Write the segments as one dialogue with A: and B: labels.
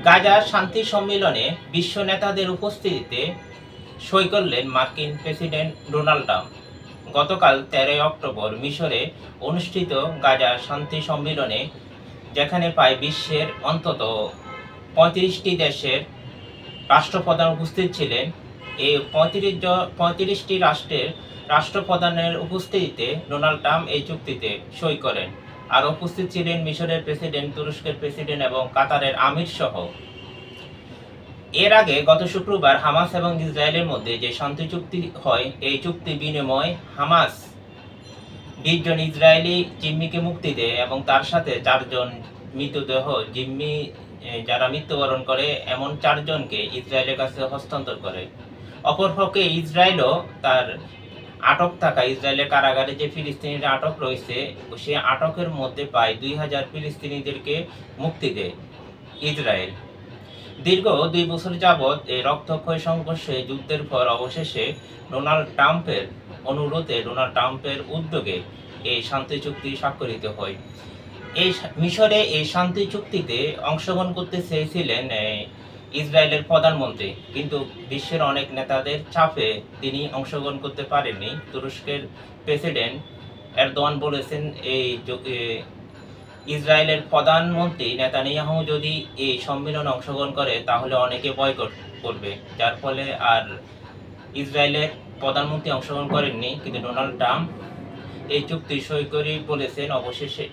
A: গাজা শান্তি সম্মেলনে বিশ্ব নেতাদের উপস্থিতিতে সই করলেন মার্কিন প্রেসিডেন্ট ডোনাল্ড ট্রাম্প। গতকাল 13 অক্টোবর মিশরে অনুষ্ঠিত গাজা শান্তি সম্মেলনে, যেখানে প্রায় বিশ্বের অন্তত 35টি দেশের রাষ্ট্রপ্রধান উপস্থিত ছিলেন, এই 35টি রাষ্ট্রের রাষ্ট্রপ্রধানের উপস্থিতিতে ডোনাল্ড ট্রাম্প এই চুক্তিতে সই করেন। আর উপস্থিত ছিলেন মিশরের প্রেসিডেন্ট, তুরস্কের প্রেসিডেন্ট এবং কাতারের আমির সহ। এর আগে গত শুক্রবার হামাস এবং ইসরায়েলের মধ্যে যে শান্তি চুক্তি হয়, এই চুক্তি বিনিময়ে হামাস 20 জন ইসরায়েলি জিম্মিকে মুক্তি দেয় এবং তার সাথে 4 জন মৃতদেহ জিম্মি যারা মৃত্যুবরণ করে এমন 4 জনকে ইসরায়েলের কাছে হস্তান্তর করে। অপরপক্ষে ইসরায়েলও তার আটক থাকা ইসরায়েলের কারাগারে যে ফিলিস্তিনিরা আটক রয়েছে, সে আটকের মধ্যে প্রায় 2000 ফিলিস্তিনিদেরকে মুক্তি দেয় ইসরায়েল। দীর্ঘ 2 বছর যাবৎ এই রক্তক্ষয়ী সংঘর্ষে যুদ্ধের পর অবশেষে ডোনাল্ড ট্রাম্পের উদ্যোগে এই শান্তি চুক্তি স্বাক্ষরিত হয়। এই মিশরে এই শান্তি চুক্তিতে অংশগ্রহণ করতে চেয়েছিলেন ইসরায়েলের প্রধানমন্ত্রী, কিন্তু বিশ্বের অনেক নেতাদের চাপে তিনি অংশগ্রহণ করতে পারেননি। তুরস্কের প্রেসিডেন্ট এরদোয়ান বলেছেন, ইসরায়েলের প্রধানমন্ত্রী নেতানিয়াহু যদি এই সম্মেলনে অংশগ্রহণ করে তাহলে অনেকে বয়কট করবে, যার ফলে আর ইসরায়েলের প্রধানমন্ত্রী অংশগ্রহণ করেননি। কিন্তু ডোনাল্ড ট্রাম্প এই চুক্তি সই করে অবশেষে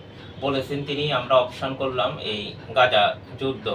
A: বলেছেন তিনি, আমরা অবসান করলাম এই গাজা যুদ্ধ।